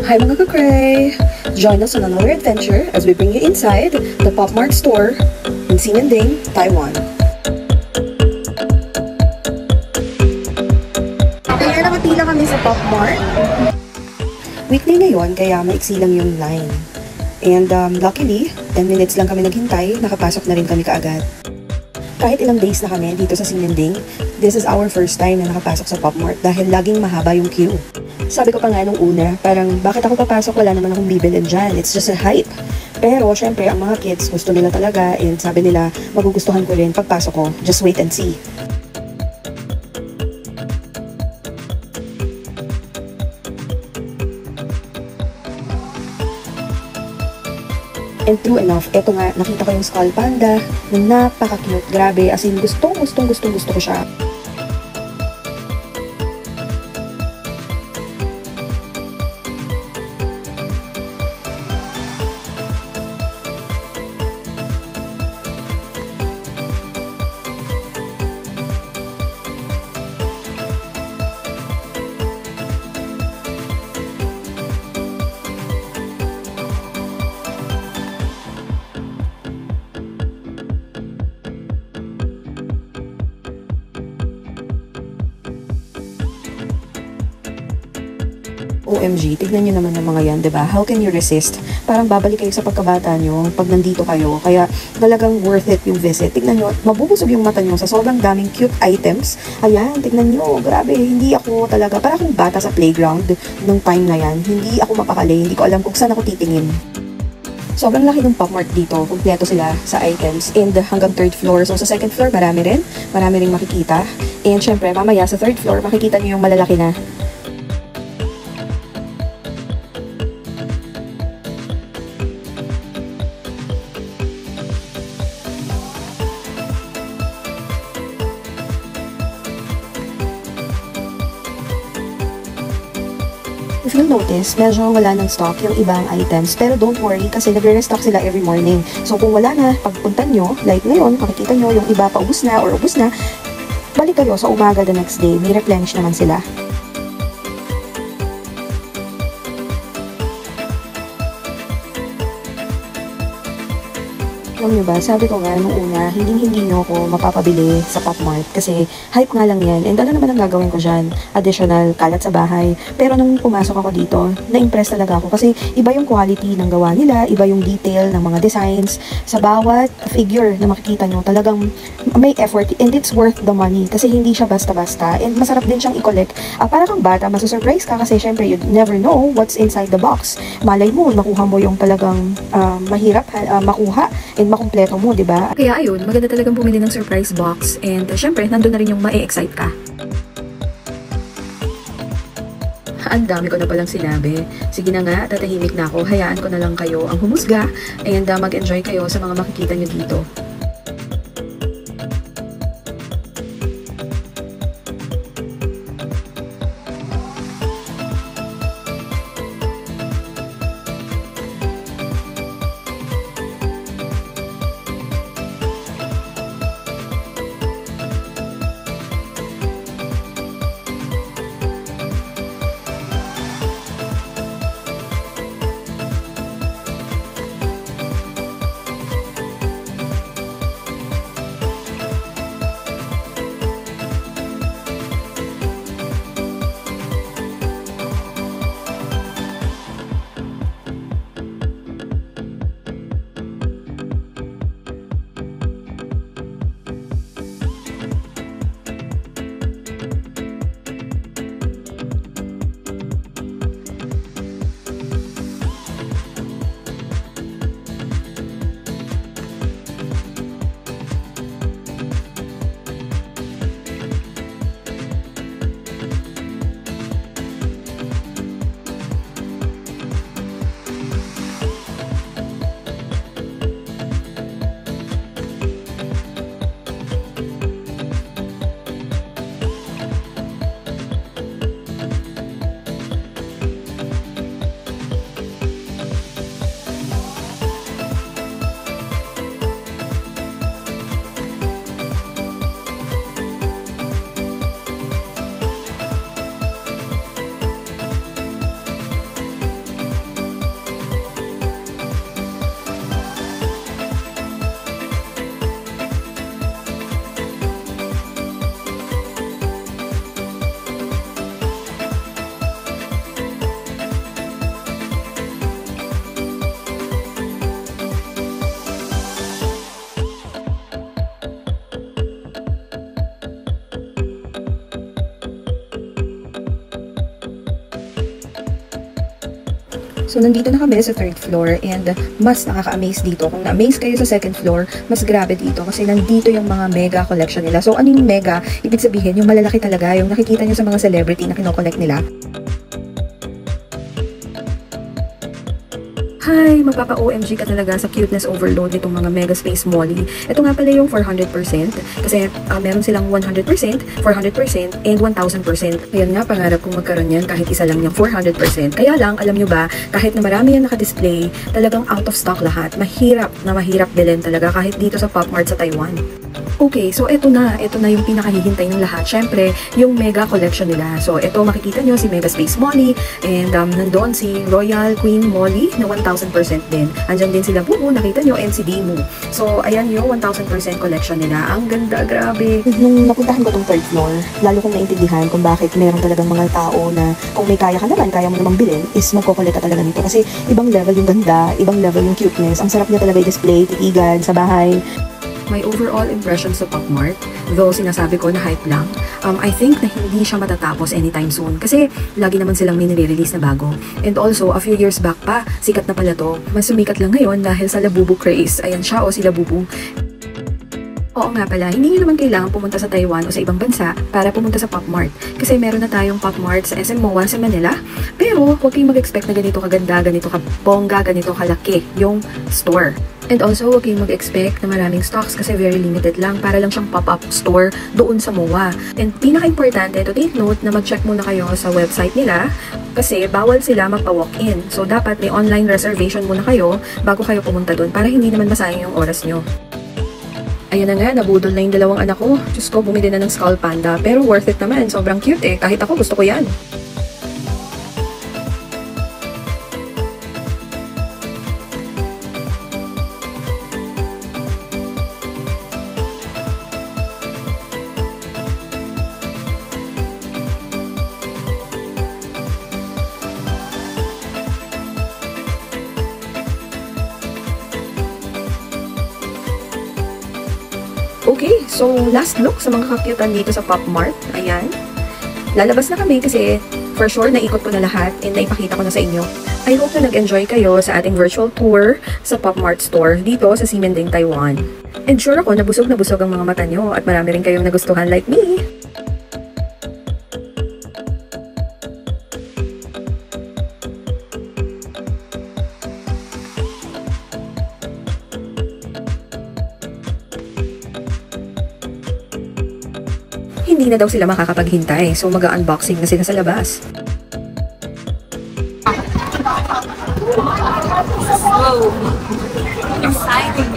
Hi mga ka-cray! Join us on another adventure as we bring you inside the Pop Mart store in Xinanding, Taiwan. Kaya nakapila kami sa Pop Mart. Weekday ngayon, kaya maiksi lang yung line. And luckily, 10 minutes lang kami naghintay, nakapasok na rin kami kaagad. Kahit ilang days na kami dito sa Xinanding, this is our first time na nakapasok sa Pop Mart dahil laging mahaba yung queue. Sabi ko pa nga nung una, parang bakit ako papasok, wala naman akong bibilin dyan, it's just a hype. Pero syempre ang mga kids gusto nila talaga and sabi nila magugustuhan ko rin pagpasok ko, just wait and see. And true enough, eto nga, nakita ko yung Skull Panda na napaka-cute. Grabe, as in gusto ko siya. OMG, tignan nyo naman yung mga yan, diba? How can you resist? Parang babalik kayo sa pagkabata nyo pag nandito kayo. Kaya talagang worth it yung visit. Tignan nyo, mabubusog yung mata nyo sa sobrang daming cute items. Ayan, tignan nyo, grabe. Hindi ako talaga, parang akong bata sa playground nung time na yan. Hindi ako mapakali, hindi ko alam kung saan ako titingin. Sobrang laki ng Pop Mart dito. Kompleto sila sa items. And hanggang 3rd floor. So sa 2nd floor, marami rin. Marami rin makikita. And syempre, mamaya sa 3rd floor, makikita nyo yung malalaki na. If you'll notice, medyo wala ng stock yung ibang items. Pero don't worry kasi nagre-restock sila every morning. So kung wala na, pagpunta nyo, like ngayon, makikita nyo yung iba pa ubus na or ubus na, balik kayo sa umaga the next day, may replenish naman sila. Alam nyo ba, sabi ko nga nung una, hindi nyo ako mapapabili sa Pop Mart kasi hype nga lang yan. And ano naman ang gagawin ko dyan? Additional kalat sa bahay. Pero nung pumasok ako dito, na-impress talaga ako kasi iba yung quality ng gawa nila, iba yung detail ng mga designs. Sa bawat figure na makikita nyo, talagang may effort and it's worth the money kasi hindi siya basta-basta and masarap din siyang i-collect. Para kang bata, masusurprise ka kasi syempre you never know what's inside the box. Malay mo, makuha mo yung talagang mahirap makuha and makumpleto mo, di ba? Kaya ayun, maganda talagang bumili ng surprise box and syempre, nandun na rin yung ma-excite ka. Ang dami ko na palang sinabi. Sige na nga, tatahimik na ako. Hayaan ko na lang kayo ang humusga and mag-enjoy kayo sa mga makikita nyo dito. So, nandito na kami sa third floor and mas nakaka-amaze dito. Kung na-amaze kayo sa second floor, mas grabe dito kasi nandito yung mga mega collection nila. So, ano yung mega? Ibig sabihin, yung malalaki talaga, yung nakikita nyo sa mga celebrity na kinokollect nila. Hi! Magpapa-OMG ka talaga sa cuteness overload nitong mga Mega Space Molly. Ito nga pala yung 400% kasi meron silang 100%, 400%, and 1000%. Ayan nga, pangarap kong magkaroon yan kahit isa lang yung 400%. Kaya lang, alam nyo ba, kahit na marami yan nakadisplay, talagang out of stock lahat. Mahirap na mahirap bilhin talaga kahit dito sa Pop Mart sa Taiwan. Okay, so ito na yung pinakahihintay ng lahat. Syempre, yung mega collection nila. So, ito makikita nyo si Mega Space Molly and nandun si Royal Queen Molly na 1000% din. Andyan din sila Bubu, nakita nyo, and si Dimu. So, ayan yung 1000% collection nila. Ang ganda, grabe. Nung napuntahan ko tong third floor, lalo kong naintindihan kung bakit meron talagang mga tao na kung may kaya ka naman, kaya mo namang bilhin, is magkokolekta talaga nito. Kasi ibang level yung ganda, ibang level yung cuteness. Ang sarap niya talaga i-display, titigan, sa bahay. My overall impression sa Pop Mart, though sinasabi ko na hype lang, I think na hindi siya matatapos anytime soon kasi lagi naman silang may nire-release na bago. And also, a few years back pa, sikat na pala to. Mas sumikat lang ngayon dahil sa Labubu craze. Ayan siya o si Labubu. Oo nga pala, hindi nyo naman kailangan pumunta sa Taiwan o sa ibang bansa para pumunta sa Pop Mart. Kasi meron na tayong Pop Mart sa SM MOA sa Manila. Pero huwag kayong mag-expect na ganito kaganda, ganito kabongga, ganito kalaki yung store. And also, huwag kayong mag-expect na maraming stocks kasi very limited lang. Para lang siyang pop-up store doon sa MOA. And pinaka-importante, to take note na mag-check muna kayo sa website nila kasi bawal sila magpa-walk-in. So, dapat may online reservation muna kayo bago kayo pumunta doon para hindi naman masayang yung oras nyo. Ayan na nga, nabudol na yung dalawang anak ko. Diyos ko, bumili na ng Skull Panda. Pero worth it naman, sobrang cute eh. Kahit ako, gusto ko yan. Okay, so last look sa mga kakyutan dito sa Pop Mart. Ayan. Lalabas na kami kasi for sure naikot ko na lahat and naipakita ko na sa inyo. I hope na nag-enjoy kayo sa ating virtual tour sa Pop Mart store dito sa Ximending, Taiwan. And sure ako na busog ang mga mata nyo at marami rin kayong nagustuhan like me. Hindi na daw sila makakapaghintay. So, mag-unboxing na sila sa labas. Wow! Exciting!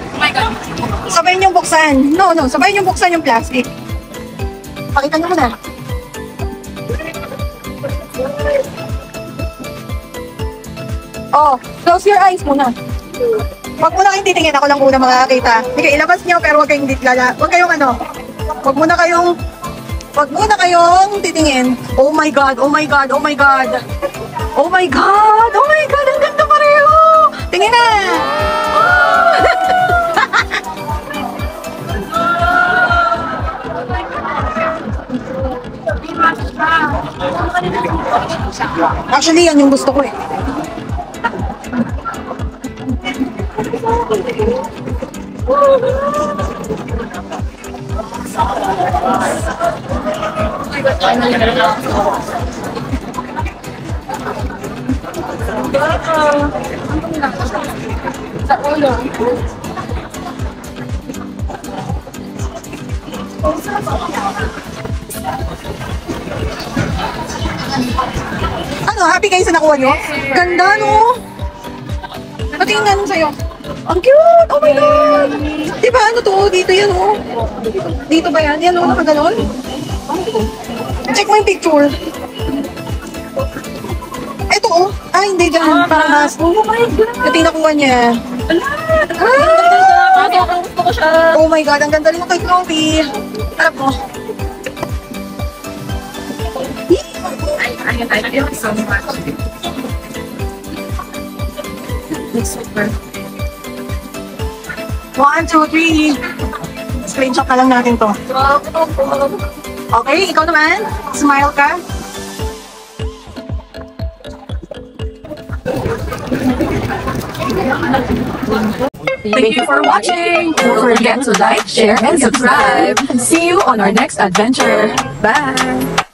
Oh my God! Sabayin niyong buksan. No, sabayin niyong buksan yung plastic. Pakita niyo muna. Oh, close your eyes muna. Huwag muna kayong titingin. Ako lang muna makakita. Sige, ilabas niyo pero huwag kayong ditlala. Huwag kayong Huwag muna kayong titingin. Oh my God, oh my God, oh my God. Oh my God, oh my God. Ang ganda pareho. Tingin na. Actually, yan yung gusto ko eh. Sa ulo. Ano, happy kayo sa nakuha nyo? Ganda, no? Patingin nga nung sa'yo. Ang cute! Oh my God! Diba, ano to? Dito yan, oh. Dito ba yan? Yan, oh, nakaganon. Check mo yung picture. Ito, oh. Ah, hindi dyan. Parang mas. Oh my God! Ito yung nakuha niya. Gusto ko siya. Oh my God, ang ganda rin mo kay Chloe. Harap mo. Thank you so much. 1, 2, 3. Screenshot na lang natin to. Okay, ikaw naman. Smile ka. Thank you for watching. Don't forget to like, share, and subscribe. See you on our next adventure. Bye.